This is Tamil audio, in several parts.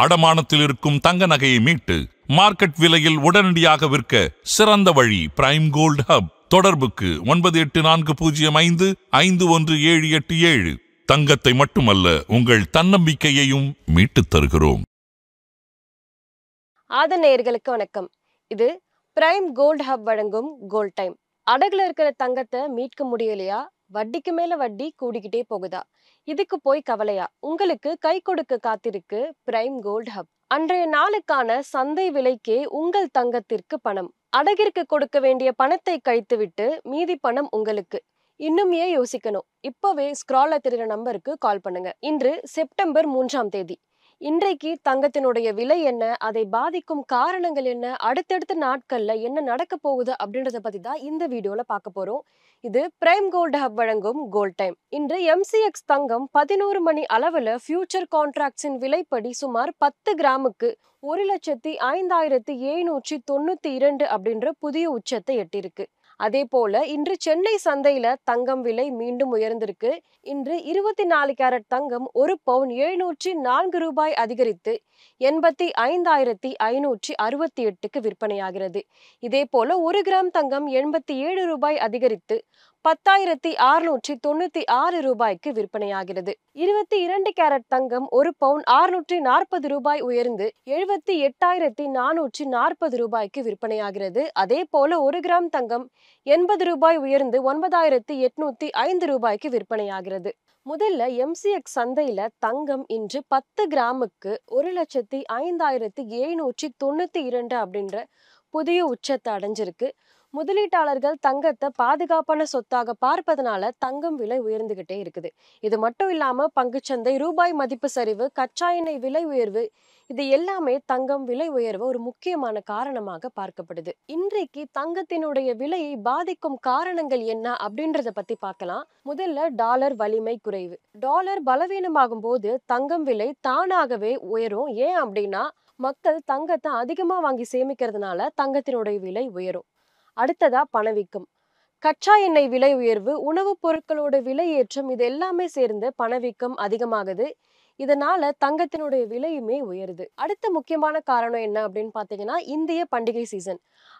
அடமானத்தில் இருக்கும் தங்க நகையை மீட்டு மார்க்கெட் விலையில் உடனடியாக விற்க சிறந்த வழி பிரைம் கோல்ட் ஹப். தொடர்புக்கு 9840551787. தங்கத்தை மட்டுமல்ல, உங்கள் தன்னம்பிக்கையையும் மீட்டுத் தருகிறோம். நேயர்களுக்கு வணக்கம். இது பிரைம் கோல்ட் ஹப் வழங்கும் கோல்ட் டைம். அடகுல இருக்கிற தங்கத்தை மீட்க முடியலையா? வட்டிக்கு மேல வட்டி கூடிக்கிட்டே போகுதா? இதுக்கு போய் கவலையா? உங்களுக்கு கை கொடுக்க காத்திருக்கு பிரைம் கோல்ட் ஹப். அன்றைய நாளுக்கான சந்தை விலைக்கே உங்கள் தங்கத்திற்கு பணம். அடகிற்கு கொடுக்க வேண்டிய பணத்தை கழித்துவிட்டு மீதி பணம் உங்களுக்கு. இன்னும் ஏன் யோசிக்கணும்? இப்பவே ஸ்க்ரால்ல தெரிகிற நம்பருக்கு கால் பண்ணுங்க. இன்று செப்டம்பர் 3ஆம் தேதி. இன்றைக்கு தங்கத்தினுடைய விலை என்ன, அதை பாதிக்கும் காரணங்கள் என்ன, அடுத்தடுத்த நாட்கள்ல என்ன நடக்க போகுது அப்படின்றத பத்தி தான் இந்த வீடியோல பார்க்க போறோம். இது பிரைம் கோல்ட் ஹப் வழங்கும் கோல்ட் டைம். இன்று MCX தங்கம் 11 மணி அளவுல ஃபியூச்சர் கான்ட்ராக்ட்ஸின் விலைப்படி சுமார் 10 கிராமுக்கு 1,05,792 அப்படின்ற புதிய உச்சத்தை எட்டியிருக்கு. அதே போல இன்று சென்னை சந்தையில தங்கம் விலை மீண்டும் உயர்ந்திருக்கு. இன்று 24 கேரட் தங்கம் 1 பவுன் 704 ரூபாய் அதிகரித்து 85,568க்கு விற்பனையாகிறது. இதே போல 1 கிராம் தங்கம் 87 ரூபாய் அதிகரித்து 10,696 ரூபாய்க்கு விற்பனையாகிறது. 22 கேரட் தங்கம் 1 பவுன் 640 ரூபாய் உயர்ந்து 78,440 ரூபாய்க்கு விற்பனையாகிறது. அதே போல 1 கிராம் தங்கம் 80 ரூபாய் உயர்ந்து 9,805 ரூபாய்க்கு விற்பனையாகிறது. முதல்ல MCX சந்தையில தங்கம் இன்று 10 கிராமுக்கு 1,05,792 அப்படின்ற புதிய உச்சத்தை அடைஞ்சிருக்கு. முதலீட்டாளர்கள் தங்கத்தை பாதுகாப்பான சொத்தாக பார்ப்பதனால தங்கம் விலை உயர்ந்துகிட்டே இருக்குது. இது மட்டும் இல்லாம பங்குச்சந்தை, ரூபாய் மதிப்பு சரிவு, கச்சா எண்ணெய் விலை உயர்வு, இது எல்லாமே தங்கம் விலை உயர்வு ஒரு முக்கியமான காரணமாக பார்க்கப்படுது. இன்றைக்கு தங்கத்தினுடைய விலையை பாதிக்கும் காரணங்கள் என்ன அப்படின்றத பத்தி பார்க்கலாம். முதல்ல டாலர் வலிமை குறைவு. டாலர் பலவீனமாகும் போது தங்கம் விலை தானாகவே உயரும். ஏன் அப்படின்னா மக்கள் தங்கத்தை அதிகமா வாங்கி சேமிக்கிறதுனால தங்கத்தினுடைய விலை உயரும். அடுத்ததா பணவீக்கம். கச்சா எண்ணெய் விலை உயர்வு, உணவுப் பொருட்களோட விலை ஏற்றம், இது எல்லாமே சேர்ந்து பணவீக்கம் அதிகமாகுது. இதனால தங்கத்தினுடைய விலையுமே உயருது. அடுத்த முக்கியமான காரணம் என்ன அப்படின்னு பாத்தீங்கன்னா இந்திய பண்டிகை சீசன்.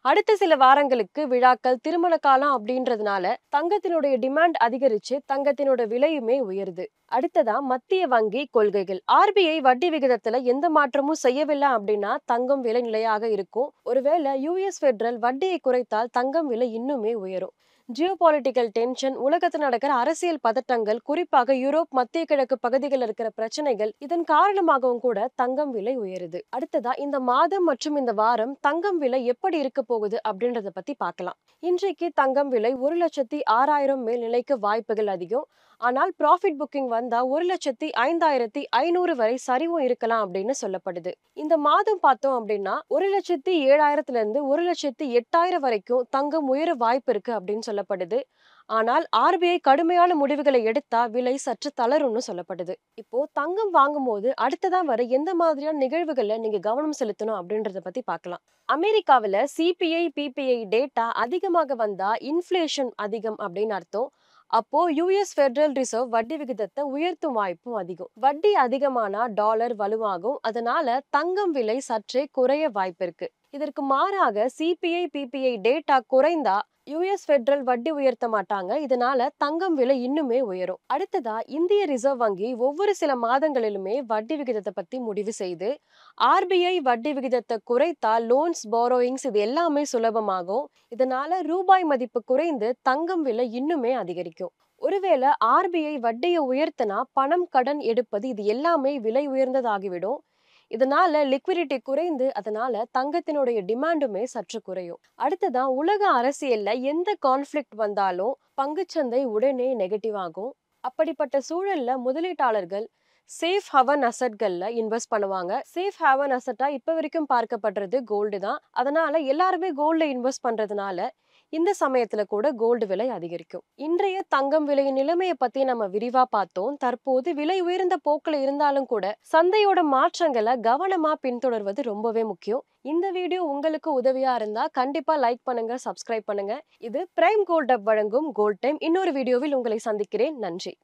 அடுத்த சில வாரங்களுக்கு விழாக்கள், திருமண காலம் அப்படின்றதுனால தங்கத்தினுடைய டிமாண்ட் அதிகரிச்சு தங்கத்தினோட விலையுமே உயருது. அடுத்ததா மத்திய வங்கி கொள்கைகள். RBI வட்டி விகிதத்துல எந்த மாற்றமும் செய்யவில்லை அப்படின்னா தங்கம் விலை நிலையாக இருக்கும். ஒருவேளை US ஃபெடரல் வட்டியை குறைத்தால் தங்கம் விலை இன்னுமே உயரும். ஜியோபாலிட்டிக்கல் டென்ஷன், உலகத்தில் நடக்கிற அரசியல் பதட்டங்கள், குறிப்பாக யூரோப், மத்திய கிழக்கு பகுதிகளில் இருக்கிற பிரச்சனைகள், இதன் காரணமாகவும் கூட தங்கம் விலை உயருது. அடுத்ததா இந்த மாதம் மற்றும் இந்த வாரம் தங்கம் விலை எப்படி இருக்க போகுது அப்படின்றத பத்தி பார்க்கலாம். இன்றைக்கு தங்கம் விலை 1,06,000 மேல் நிலைக்கு வாய்ப்புகள் அதிகம். ஆனால் ப்ராஃபிட் புக்கிங் வந்தா 1,05,500 வரை சரிவும் இருக்கலாம் அப்படின்னு சொல்லப்படுது. இந்த மாதம் பார்த்தோம் அப்படின்னா 1,07,000 1,08,000 வரைக்கும் தங்கம் உயர வாய்ப்பு இருக்கு அப்படின்னு சொல்லப்படுது. ஆனால் RBI கடுமையான முடிவுகளை எடுத்தா விலை சற்று தளரும்னு சொல்லப்படுது. இப்போ தங்கம் வாங்கும் போது அடுத்ததான் வர எந்த மாதிரியான நிகழ்வுகள்ல நீங்க கவனம் செலுத்தணும் அப்படின்றத பத்தி பார்க்கலாம். அமெரிக்காவில CPI, PPI டேட்டா அதிகமாக வந்தா இன்ஃப்ளேஷன் அதிகம் அப்படின்னு அர்த்தம். அப்போ US ஃபெடரல் ரிசர்வ் வட்டி விகிதத்தை உயர்த்தும் வாய்ப்பும் அதிகம். வட்டி அதிகமானா டாலர் வலுவாகும். அதனால தங்கம் விலை சற்றே குறைய வாய்ப்பு இருக்கு. இதற்கு மாறாக CPI, PPI டேட்டா குறைந்தா US ஃபெடரல் வட்டி உயர்த்த மாட்டாங்க. இதனால தங்கம் விலை இன்னுமே உயரும். அடுத்ததா இந்திய ரிசர்வ் வங்கி ஒவ்வொரு சில மாதங்களிலுமே வட்டி விகிதத்தை பத்தி முடிவு செய்து RBI வட்டி விகிதத்தை குறைத்தால் லோன்ஸ், பாரோயிங்ஸ் இது எல்லாமே சுலபமாகும். இதனால ரூபாய் மதிப்பு குறைந்து தங்கம் விலை இன்னுமே அதிகரிக்கும். ஒருவேளை RBI வட்டியை உயர்த்தினா பணம், கடன் எடுப்பது இது எல்லாமே விலை உயர்ந்ததாகிவிடும். இதனால லிக்விடிட்டி குறைந்து அதனால தங்கத்தினுடைய டிமாண்டுமே சற்று குறையும். அடுத்ததான் உலக அரசியல்ல எந்த கான்ஃபிளிக்ட் வந்தாலும் பங்குச்சந்தை உடனே நெகட்டிவ் ஆகும். அப்படிப்பட்ட சூழல்ல முதலீட்டாளர்கள் சேஃப் ஹேவன் அசட்கள்ல இன்வெஸ்ட் பண்ணுவாங்க. சேஃப் ஹேவன் அசட்டா இப்ப வரைக்கும் பார்க்கப்படுறது கோல்டு தான். அதனால எல்லாருமே கோல்ட்ல இன்வெஸ்ட் பண்றதுனால இந்த சமயத்துல கூட கோல்டு விலை அதிகரிக்கும். இன்றைய தங்கம் விலையின் நிலைமையை பத்தி நம்ம விரிவா பார்த்தோம். தற்போது விலை உயர்ந்த போக்குல இருந்தாலும் கூட சந்தையோட மாற்றங்களை கவனமா பின்தொடர்வது ரொம்பவே முக்கியம். இந்த வீடியோ உங்களுக்கு உதவியா இருந்தா கண்டிப்பா லைக் பண்ணுங்க, சப்ஸ்கிரைப் பண்ணுங்க. இது பிரைம் கோல்ட் ஹப் வழங்கும் கோல்ட் டைம். இன்னொரு வீடியோவில் உங்களை சந்திக்கிறேன். நன்றி.